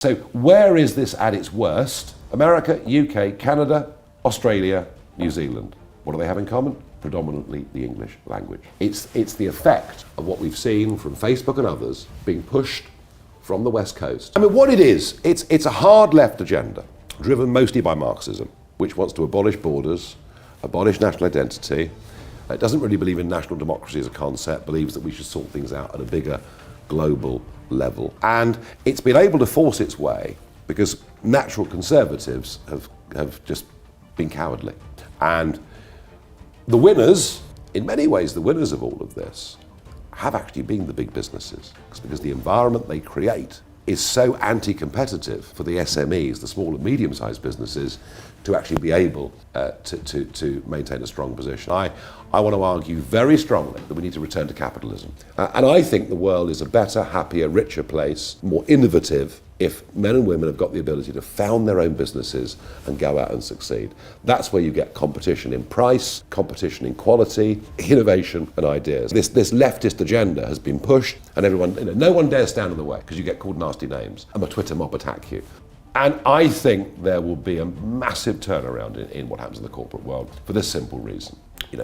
So where is this at its worst? America, UK, Canada, Australia, New Zealand. What do they have in common? Predominantly the English language. It's the effect of what we've seen from Facebook and others being pushed from the West Coast. I mean, what it is, it's a hard left agenda, driven mostly by Marxism, which wants to abolish borders, abolish national identity. It doesn't really believe in national democracy as a concept, believes that we should sort things out at a bigger global level. And it's been able to force its way because natural conservatives have just been cowardly. And the winners, in many ways the winners of all of this, have actually been the big businesses, because the environment they create is so anti-competitive for the SMEs, the small and medium-sized businesses, to actually be able to maintain a strong position. I want to argue very strongly that we need to return to capitalism. And I think the world is a better, happier, richer place, more innovative, if men and women have got the ability to found their own businesses and go out and succeed. That's where you get competition in price, competition in quality, innovation and ideas. This leftist agenda has been pushed, and everyone, no one dares stand in the way because you get called nasty names and the Twitter mob attack you. And I think there will be a massive turnaround in what happens in the corporate world for this simple reason.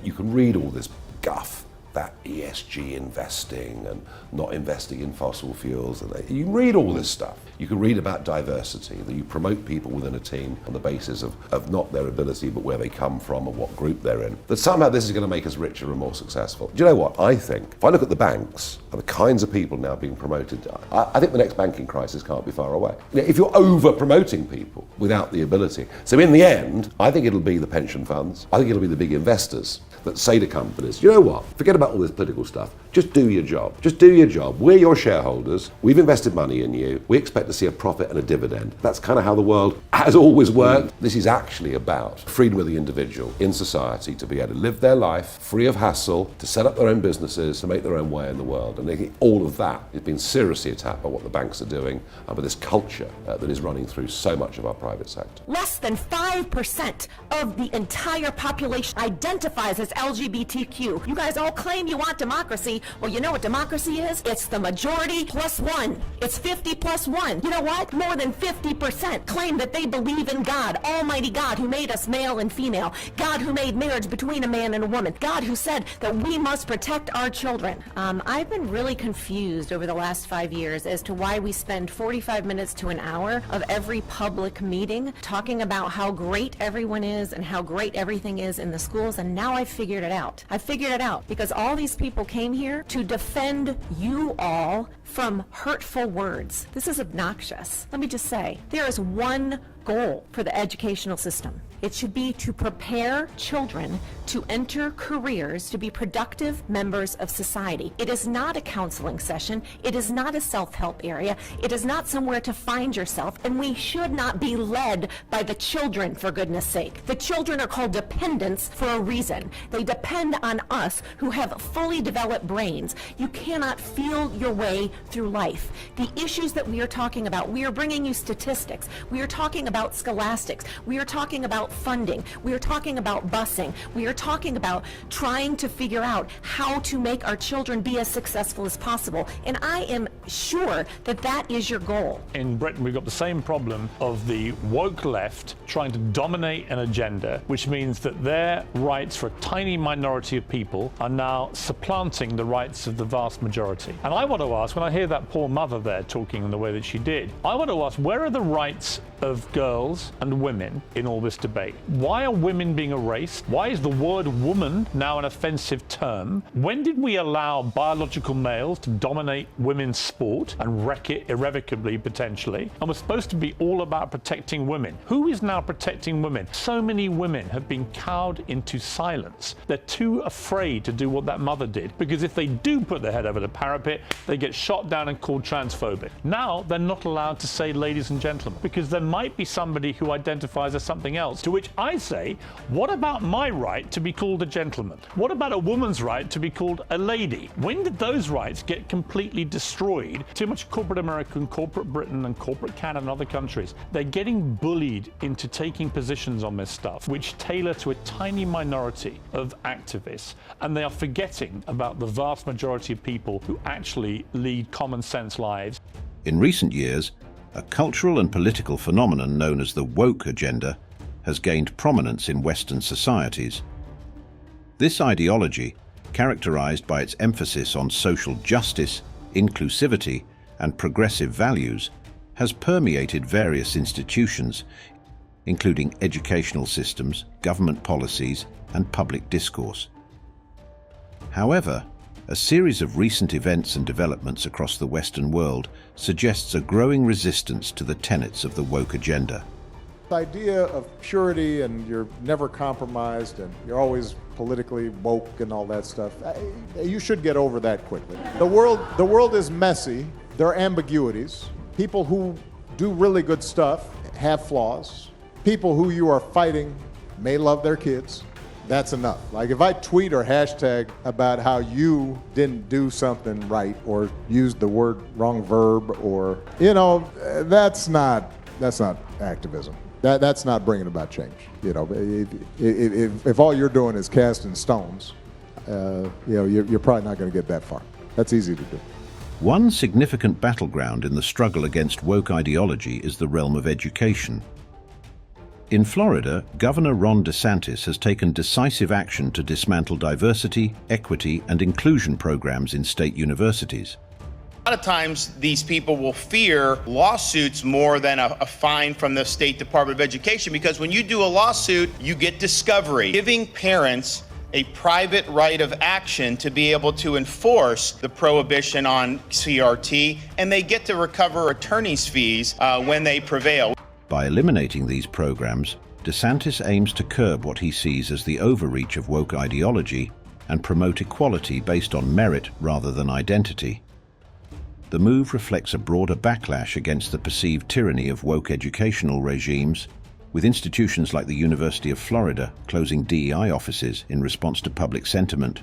You can read all this guff, that ESG investing and not investing in fossil fuels. And you can read all this stuff. You can read about diversity, that you promote people within a team on the basis of not their ability, but where they come from and what group they're in. That somehow this is going to make us richer and more successful. Do you know what? I think, if I look at the banks and the kinds of people now being promoted, I think the next banking crisis can't be far away. If you're over-promoting people without the ability. So in the end, I think it'll be the pension funds. I think it'll be the big investors that say to companies, you know what, forget about all this political stuff, just do your job. Just do your job. We're your shareholders, we've invested money in you, we expect to see a profit and a dividend. That's kind of how the world has always worked. This is actually about freedom of the individual in society to be able to live their life free of hassle, to set up their own businesses, to make their own way in the world. And I think all of that has been seriously attacked by what the banks are doing and by this culture that is running through so much of our private sector. Less than 5% of the entire population identifies as LGBTQ. You guys all claim you want democracy. Well, you know what democracy is? It's the majority plus one. It's 50 plus one. You know what? More than 50% claim that they believe in God, Almighty God, who made us male and female. God who made marriage between a man and a woman. God who said that we must protect our children. I've been really confused over the last 5 years as to why we spend 45 minutes to an hour of every public meeting talking about how great everyone is and how great everything is in the schools, and now I've figured it out. I figured it out because all these people came here to defend you all from hurtful words. This is obnoxious. Let me just say, there is one goal for the educational system. It should be to prepare children to enter careers to be productive members of society. It is not a counseling session. It is not a self-help area. It is not somewhere to find yourself, and we should not be led by the children, for goodness sake. The children are called dependents for a reason. They depend on us who have fully developed brains. You cannot feel your way through life. The issues that we are talking about, we are bringing you statistics. We are talking about scholastics. We are talking about funding. We are talking about busing. We are talking about trying to figure out how to make our children be as successful as possible. And I am sure that that is your goal. In Britain, we've got the same problem of the woke left trying to dominate an agenda, which means that their rights for a tiny minority of people are now supplanting the rights of the vast majority. And I want to ask, when I hear that poor mother there talking in the way that she did, I want to ask, where are the rights of girls and women in all this debate? Why are women being erased? Why is the word woman now an offensive term? When did we allow biological males to dominate women's sport and wreck it irrevocably, potentially? And we're supposed to be all about protecting women. Who is now protecting women? So many women have been cowed into silence. They're too afraid to do what that mother did, because if they do put their head over the parapet, they get shot down and called transphobic. Now they're not allowed to say ladies and gentlemen, because there might be somebody who identifies as something else, to which I say, what about my right to be called a gentleman? What about a woman's right to be called a lady? When did those rights get completely destroyed? Too much corporate America and corporate Britain and corporate Canada and other countries, they're getting bullied into taking positions on this stuff, which tailor to a tiny minority of activists, and they are forgetting about the vast majority of people who actually lead common sense lives. In recent years, a cultural and political phenomenon known as the woke agenda has gained prominence in Western societies. This ideology, characterized by its emphasis on social justice, inclusivity, and progressive values, has permeated various institutions, including educational systems, government policies, and public discourse. However, a series of recent events and developments across the Western world suggests a growing resistance to the tenets of the woke agenda. The idea of purity and you're never compromised and you're always politically woke and all that stuff, you should get over that quickly. The world is messy. There are ambiguities. People who do really good stuff have flaws. People who you are fighting may love their kids. That's enough. Like if I tweet or hashtag about how you didn't do something right or used the wrong verb or, that's not activism. That's not bringing about change. If all you're doing is casting stones, you're probably not going to get that far. That's easy to do. One significant battleground in the struggle against woke ideology is the realm of education. In Florida, Governor Ron DeSantis has taken decisive action to dismantle diversity, equity, and inclusion programs in state universities. A lot of times these people will fear lawsuits more than a fine from the State Department of Education, because when you do a lawsuit, you get discovery, giving parents a private right of action to be able to enforce the prohibition on CRT, and they get to recover attorney's fees when they prevail. By eliminating these programs, DeSantis aims to curb what he sees as the overreach of woke ideology and promote equality based on merit rather than identity. The move reflects a broader backlash against the perceived tyranny of woke educational regimes, with institutions like the University of Florida closing DEI offices in response to public sentiment.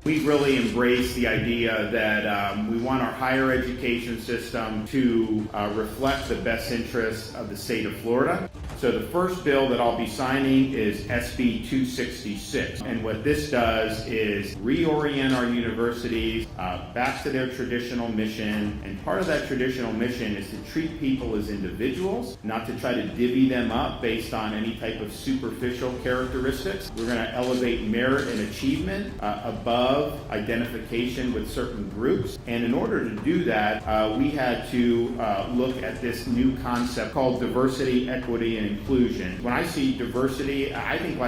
We really embrace the idea that we want our higher education system to reflect the best interests of the state of Florida. So the first bill that I'll be signing is SB 266. And what this does is reorient our universities back to their traditional mission. And part of that traditional mission is to treat people as individuals, not to try to divvy them up based on any type of superficial characteristics. We're going to elevate merit and achievement above identification with certain groups. And in order to do that, we had to look at this new concept called diversity, equity, and inclusion. When I see diversity, I think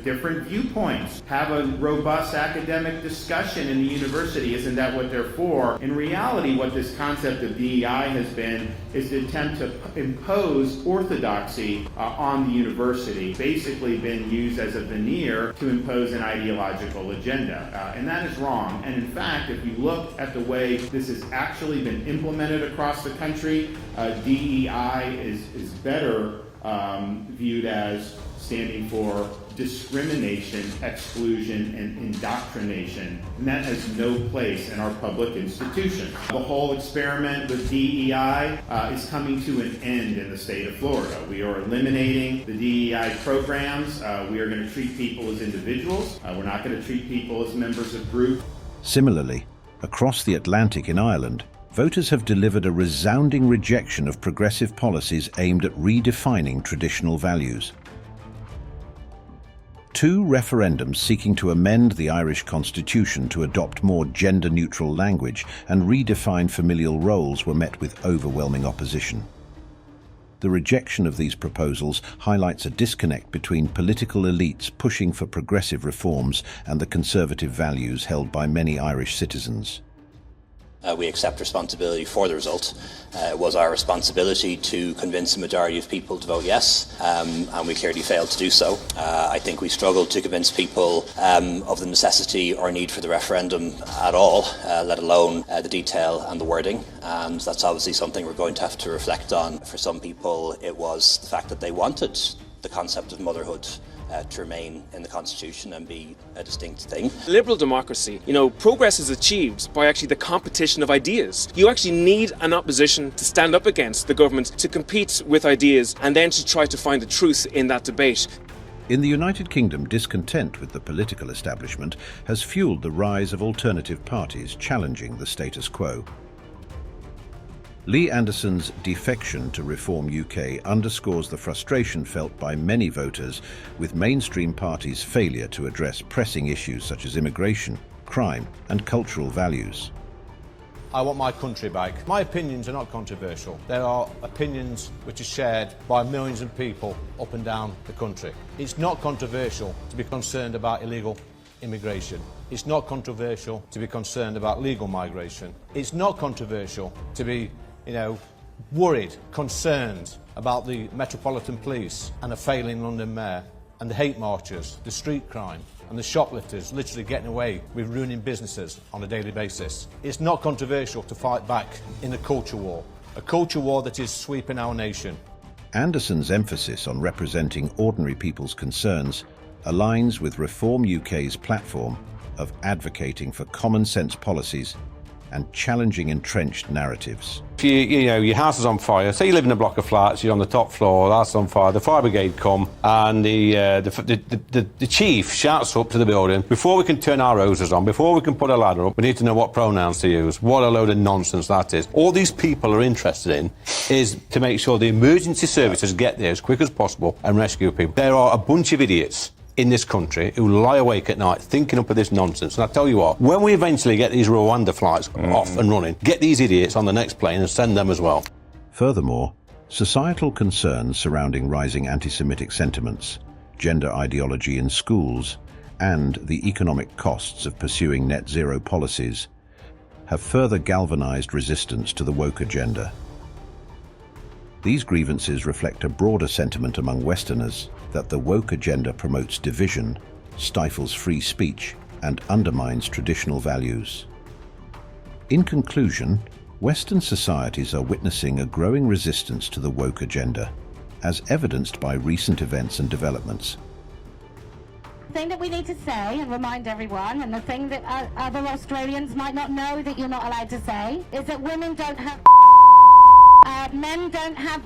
different viewpoints. Have a robust academic discussion in the university. Isn't that what they're for? In reality, what this concept of DEI has been is the attempt to impose orthodoxy on the university, basically been used as a veneer to impose an ideological agenda. And that is wrong. And in fact, if you look at the way this has actually been implemented across the country, DEI is better viewed as standing for discrimination, exclusion, and indoctrination. And that has no place in our public institutions. The whole experiment with DEI is coming to an end in the state of Florida. We are eliminating the DEI programs. We are going to treat people as individuals. We're not going to treat people as members of groups. Similarly, across the Atlantic in Ireland, voters have delivered a resounding rejection of progressive policies aimed at redefining traditional values. Two referendums seeking to amend the Irish constitution to adopt more gender-neutral language and redefine familial roles were met with overwhelming opposition. The rejection of these proposals highlights a disconnect between political elites pushing for progressive reforms and the conservative values held by many Irish citizens. We accept responsibility for the result. It was our responsibility to convince the majority of people to vote yes, and we clearly failed to do so. I think we struggled to convince people of the necessity or need for the referendum at all, let alone the detail and the wording, and that's obviously something we're going to have to reflect on. For some people, it was the fact that they wanted the concept of motherhood to remain in the Constitution and be a distinct thing. Liberal democracy, progress is achieved by actually the competition of ideas. You actually need an opposition to stand up against the government, to compete with ideas, and then to try to find the truth in that debate. In the United Kingdom, discontent with the political establishment has fueled the rise of alternative parties challenging the status quo. Lee Anderson's defection to Reform UK underscores the frustration felt by many voters with mainstream parties' failure to address pressing issues such as immigration, crime, and cultural values. I want my country back. My opinions are not controversial. There are opinions which are shared by millions of people up and down the country. It's not controversial to be concerned about illegal immigration. It's not controversial to be concerned about legal migration. It's not controversial to be, worried, concerned about the Metropolitan Police and a failing London Mayor, and the hate marchers, the street crime, and the shoplifters literally getting away with ruining businesses on a daily basis. It's not controversial to fight back in a culture war that is sweeping our nation. Anderson's emphasis on representing ordinary people's concerns aligns with Reform UK's platform of advocating for common sense policies and challenging entrenched narratives. If your house is on fire, say you live in a block of flats, you're on the top floor, the house is on fire, the fire brigade come, and the chief shouts up to the building, before we can turn our hoses on, before we can put a ladder up, we need to know what pronouns to use. What a load of nonsense that is. All these people are interested in is to make sure the emergency services get there as quick as possible and rescue people. There are a bunch of idiots in this country who lie awake at night thinking up of this nonsense. And I tell you what, when we eventually get these Rwanda flights off and running, get these idiots on the next plane and send them as well. Furthermore, societal concerns surrounding rising anti-Semitic sentiments, gender ideology in schools, and the economic costs of pursuing net zero policies have further galvanized resistance to the woke agenda. These grievances reflect a broader sentiment among Westerners that the woke agenda promotes division, stifles free speech, and undermines traditional values. In conclusion, Western societies are witnessing a growing resistance to the woke agenda, as evidenced by recent events and developments. The thing that we need to say and remind everyone, and the thing that other Australians might not know that you're not allowed to say, is that women don't have men don't have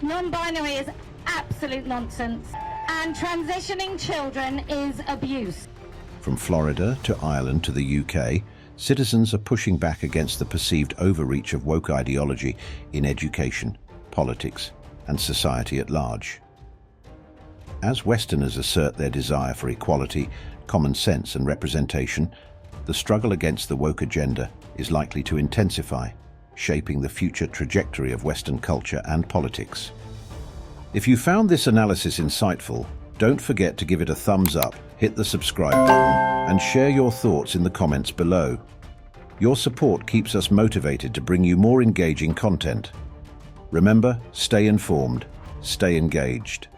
non-binary is absolute nonsense, and transitioning children is abuse. From Florida to Ireland to the UK, citizens are pushing back against the perceived overreach of woke ideology in education, politics, and society at large. As Westerners assert their desire for equality, common sense, and representation, the struggle against the woke agenda is likely to intensify, shaping the future trajectory of Western culture and politics. If you found this analysis insightful, don't forget to give it a thumbs up, hit the subscribe button, and share your thoughts in the comments below. Your support keeps us motivated to bring you more engaging content. Remember, stay informed, stay engaged.